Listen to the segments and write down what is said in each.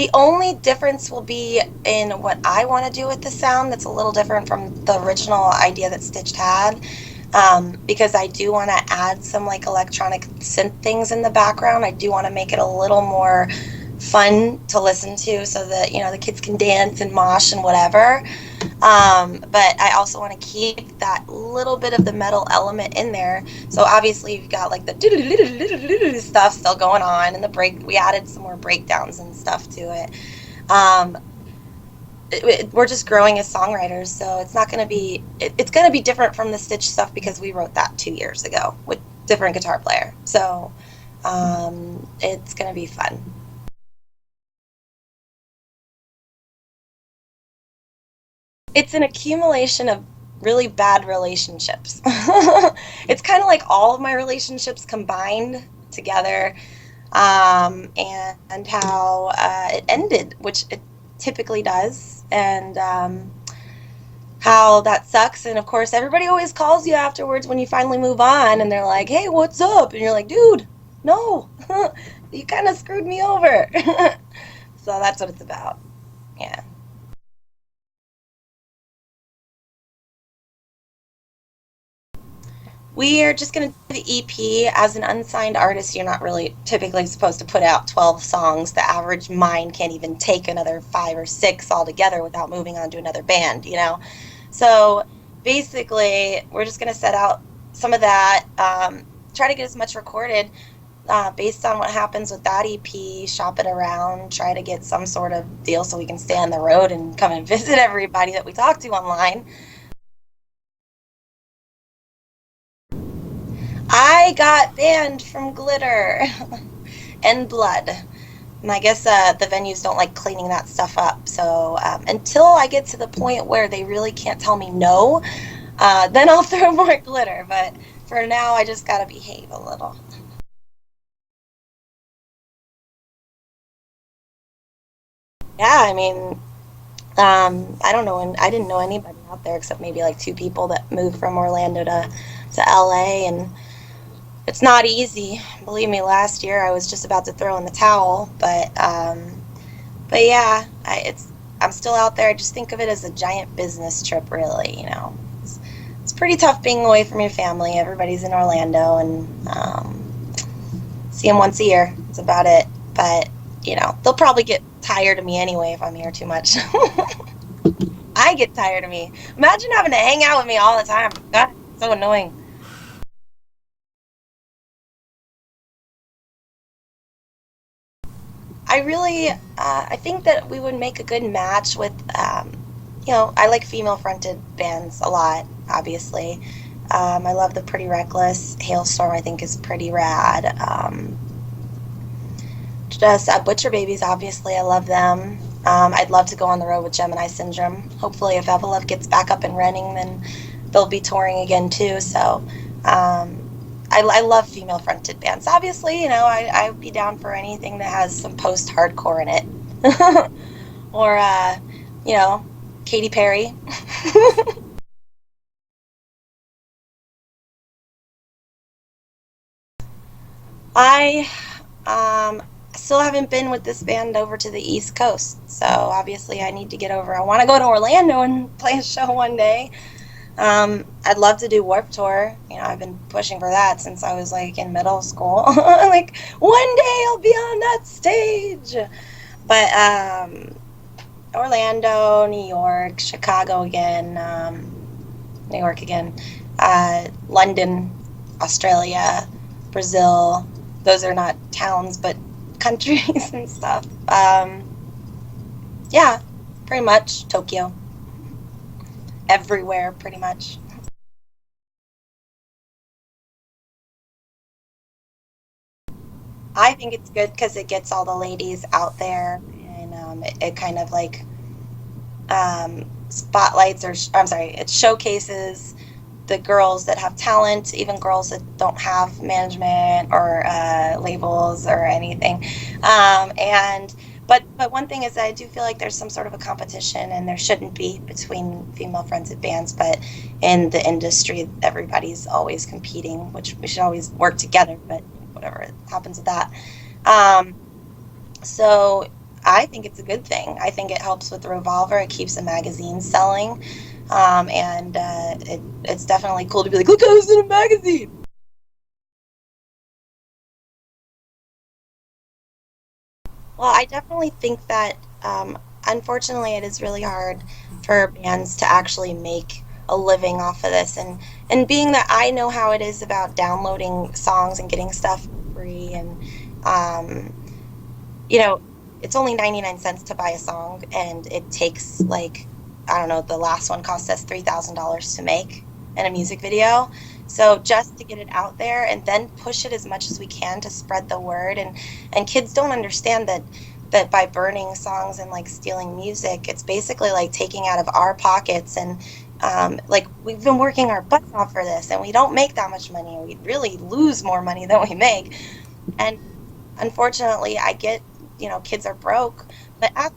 The only difference will be in what I want to do with the sound that's a little different from the original idea that Stitched had. Because I do want to add some like electronic synth things in the background. I do want to make it a little more fun to listen to so that, the kids can dance and mosh and whatever. But I also want to keep that little bit of the metal element in there. So obviously you've got like the stuff still going on, and the break. We added some more breakdowns and stuff to it. Um, we're just growing as songwriters, so it's not going to be. It's going to be different from the Stitch stuff because we wrote that 2 years ago with different guitar player. So it's going to be fun. It's an accumulation of really bad relationships. It's kind of like all of my relationships combined together, and how it ended, which it typically does, and how that sucks. And of course, everybody always calls you afterwards when you finally move on, and they're like, "Hey, what's up?" And you're like, "Dude, no, you kind of screwed me over." So that's what it's about. Yeah. We are just going to do the EP. As an unsigned artist, you're not really typically supposed to put out 12 songs. The average mind can't even take another five or six altogether without moving on to another band. So basically, we're just going to set out some of that, try to get as much recorded based on what happens with that EP, shop it around, try to get some sort of deal so we can stay on the road and come and visit everybody that we talk to online. I got banned from glitter and blood. And I guess the venues don't like cleaning that stuff up. So until I get to the point where they really can't tell me no, then I'll throw more glitter. But for now, I just got to behave a little. Yeah, I mean, I don't know, and I didn't know anybody out there except maybe like two people that moved from Orlando to LA, and it's not easy. Believe me, last year I was just about to throw in the towel, but yeah, I'm still out there. I just think of it as a giant business trip, really. It's pretty tough being away from your family. Everybody's in Orlando, and see them once a year. That's about it. But they'll probably get tired of me anyway if I'm here too much. I get tired of me. Imagine having to hang out with me all the time. God, it's so annoying. I think that we would make a good match with, I like female fronted bands a lot, obviously. I love the Pretty Reckless. Hailstorm, I think, is pretty rad. Just Butcher Babies, obviously, I love them. I'd love to go on the road with Gemini Syndrome. Hopefully, if Evelove gets back up and running, then they'll be touring again too. So, I love female fronted bands. Obviously, I'd be down for anything that has some post hardcore in it, or you know, Katy Perry. I still haven't been with this band over to the East Coast, so obviously I need to get over. I want to go to Orlando and play a show one day. I'd love to do Warp Tour. I've been pushing for that since I was like in middle school. Like one day I'll be on that stage. But Orlando, New York, Chicago again, New York again, London, Australia, Brazil. Those are not towns, but countries and stuff. Yeah, pretty much Tokyo. Everywhere, pretty much. I think it's good because it gets all the ladies out there, and it kind of like spotlights, or I'm sorry, it showcases the girls that have talent, even girls that don't have management or labels or anything. And but one thing is that I do feel like there's some sort of a competition, and there shouldn't be, between female fronted bands. But in the industry, everybody's always competing, which we should always work together. But whatever happens with that. Um, so I think it's a good thing. I think it helps with the revolver. It keeps the magazine selling, and it's definitely cool to be like, look, I was in a magazine. Well, I definitely think that, unfortunately, it is really hard for bands to actually make a living off of this. And being that I know how it is about downloading songs and getting stuff for free, and um, you know, it's only 99 cents to buy a song, and it takes like, I don't know, the last one cost us $3,000 to make in a music video. So just to get it out there and then push it as much as we can to spread the word, and kids don't understand that by burning songs and like stealing music, it's basically like taking out of our pockets, and like we've been working our butts off for this and we don't make that much money. We really lose more money than we make. And unfortunately, I get, kids are broke, but ask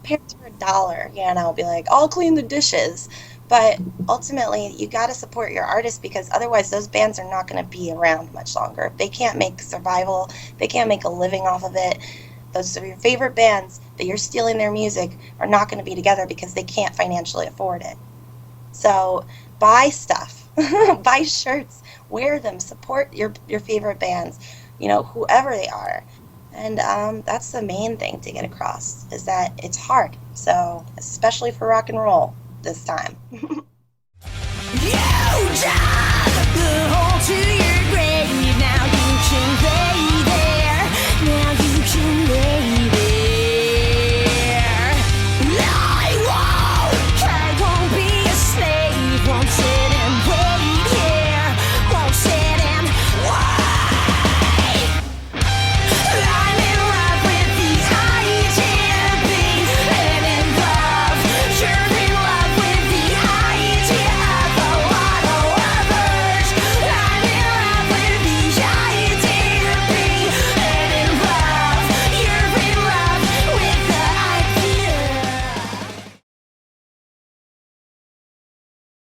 parents for $1, be like, I'll clean the dishes. But ultimately, you got to support your artists, because otherwise, those bands are not going to be around much longer. If they can't make survival, they can't make a living off of it. Those are your favorite bands that you're stealing their music are not going to be together because they can't financially afford it. So buy stuff, buy shirts, wear them, support your favorite bands, whoever they are. And that's the main thing to get across, is that it's hard. So especially for rock and roll this time. You die!